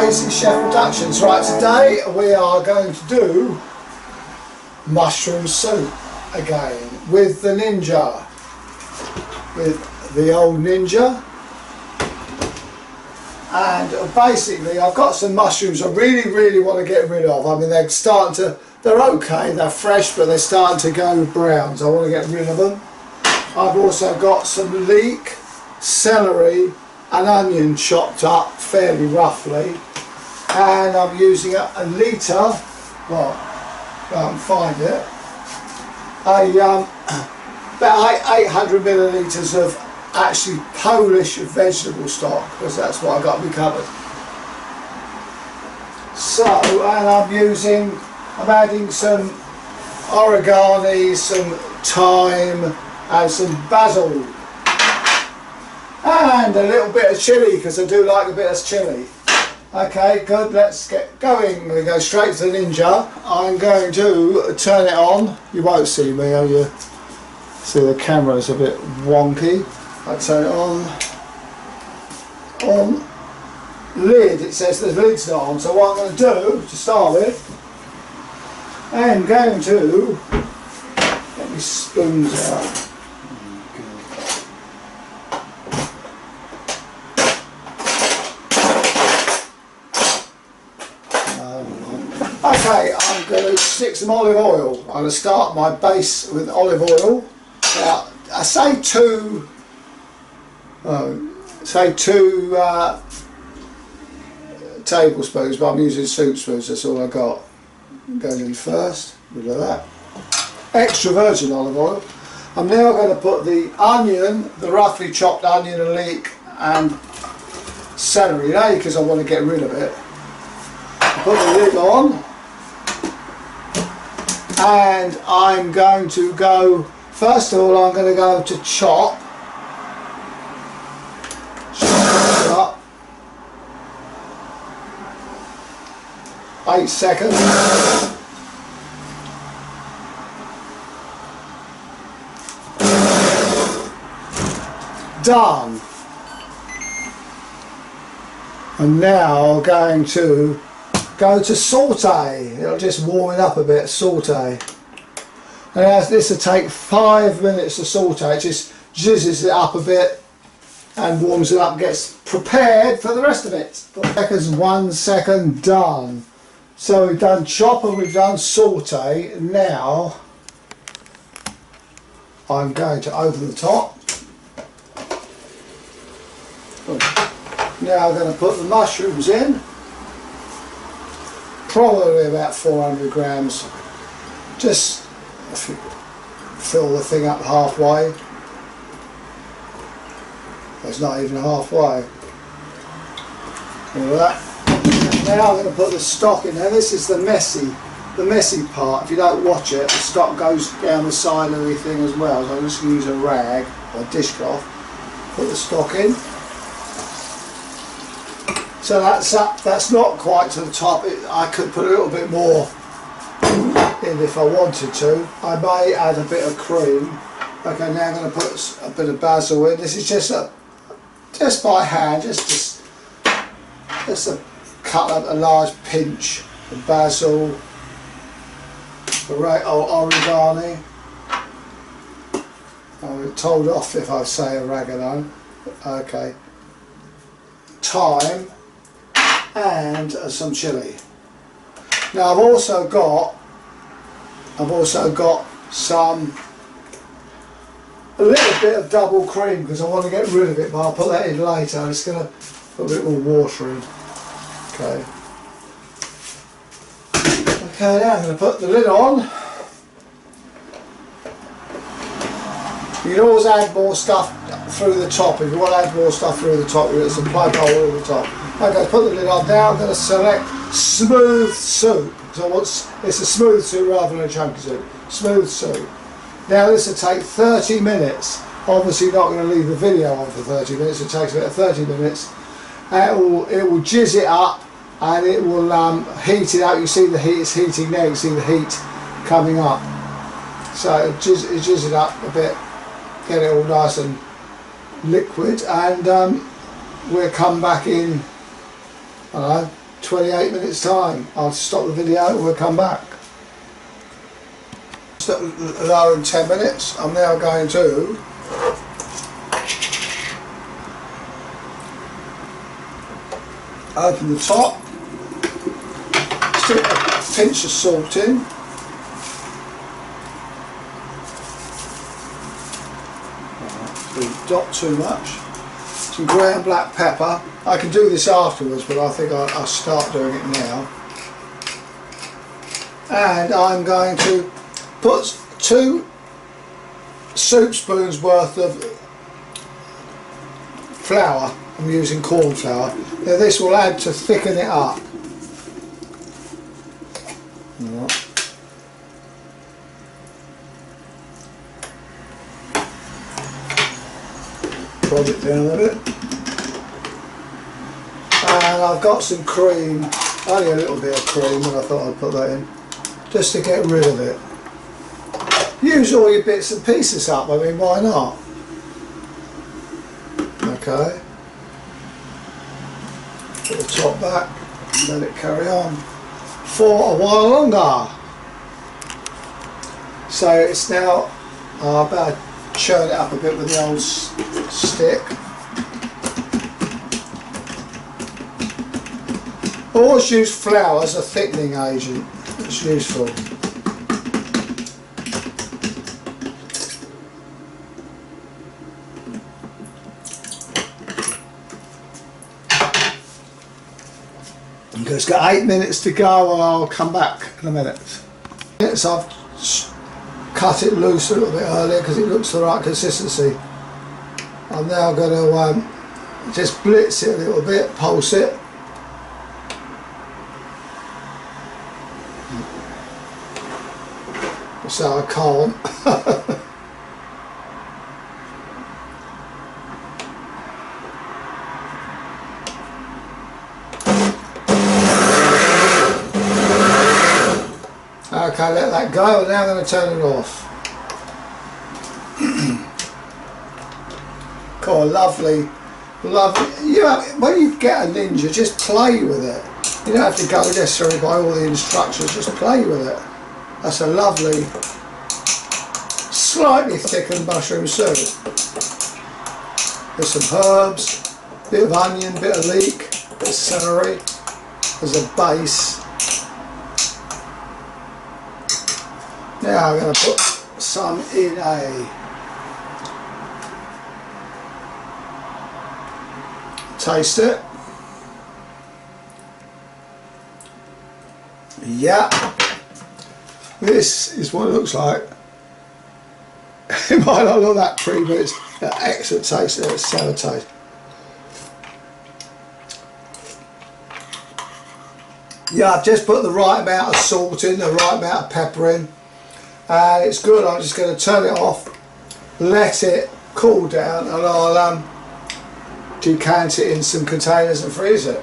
Crazy Chef Productions. Right, today we are going to do mushroom soup again with the Ninja, with the old Ninja. And basically I've got some mushrooms I really want to get rid of. I mean, they're okay, they're fresh, but they're starting to go brown, so I want to get rid of them. I've also got some leek, celery and onion chopped up fairly roughly, and I'm using a litre, well, can't find it, about 800 millilitres of actually Polish vegetable stock, because that's what I got me covered. So, and I'm adding some oregano, some thyme and some basil. And a little bit of chilli, because I do like a bit of chilli. Okay, good, let's get going. We go straight to the Ninja. I'm going to turn it on. You won't see me, oh, you see the camera's a bit wonky. I turn it on lid. It says the lid's not on, so what I'm going to do to start with, I'm going to get my spoons out. Okay, I'm going to stick some olive oil. I'm going to start my base with olive oil. Now, I say two tablespoons, but I'm using soup spoons, that's all I got. Going in first, rid of that. Extra virgin olive oil. I'm now going to put the onion, the roughly chopped onion and leek and celery in, because I want to get rid of it. Put the lid on, and I'm going to go, first of all I'm going to go to chop it up, 8 seconds, done. And now I'm going to go to saute. It'll just warm it up a bit, saute. And as this will take 5 minutes to saute, it just jizzes it up a bit and warms it up, gets prepared for the rest of it. 1 second, done. So we've done chop and we've done saute. Now I'm going to open the top. Now I'm going to put the mushrooms in. Probably about 400 grams. Just fill the thing up halfway. It's not even halfway. All that. Now I'm going to put the stock in there. This is the messy part. If you don't watch it, the stock goes down the side of everything as well. So I'm just going to use a rag or dishcloth. Put the stock in. So that's up, that's not quite to the top. I could put a little bit more in if I wanted to. I may add a bit of cream. Okay, now I'm going to put a bit of basil in. This is just by hand, just to cut up a large pinch of basil, oregano. I'm told off if I say oregano. Okay. Thyme. And some chilli. Now I've also got a little bit of double cream, because I want to get rid of it, but I'll put that in later. I'm just going to put a bit more water in. Okay. Okay, now I'm going to put the lid on. You can always add more stuff through the top. If you want to add more stuff through the top, there's a plug hole at the top. Okay, put the lid on. Now I'm going to select smooth soup. So it's a smooth soup rather than a chunky soup. Smooth soup. Now this will take 30 minutes. Obviously not going to leave the video on for 30 minutes. It takes about 30 minutes. It will jizz it up, and it will heat it up. You see the heat, it's heating now. You see the heat coming up. So it jizz it up a bit, get it all nice and liquid, and we'll come back in, I don't know, 28 minutes time. I'll stop the video and we'll come back. Lower than 10 minutes. I'm now going to open the top, stick a pinch of salt in, not too much, some ground black pepper. I can do this afterwards, but I think I'll start doing it now. And I'm going to put 2 soup spoons worth of flour. I'm using corn flour. Now this will add to thicken it up. Prod it down a bit. And I've got some cream, only a little bit of cream, and I thought I'd put that in, just to get rid of it. Use all your bits and pieces up, I mean, why not? Okay. Put the top back, let it carry on for a while longer. So it's now, I better churn it up a bit with the old stick. Always use flour as a thickening agent, it's useful. It's got 8 minutes to go and I'll come back in a minute. I've cut it loose a little bit earlier because it looks the right consistency. I'm now going to just blitz it a little bit, pulse it. So I can't. Okay, let that go, and now I'm going to turn it off. Cool, lovely, lovely. You know, when you get a Ninja, just play with it. You don't have to go necessarily by all the instructions, just play with it. That's a lovely, slightly thickened mushroom soup. There's some herbs, bit of onion, bit of leek, bit of celery as a base. Now I'm going to put some in a taste it. Yeah, this is what it looks like. It might not look that pretty, but it's an excellent taste. It's sour taste. Yeah, I've just put the right amount of salt in, the right amount of pepper in. And it's good. I'm just going to turn it off, let it cool down, and I'll decant it in some containers and freeze it.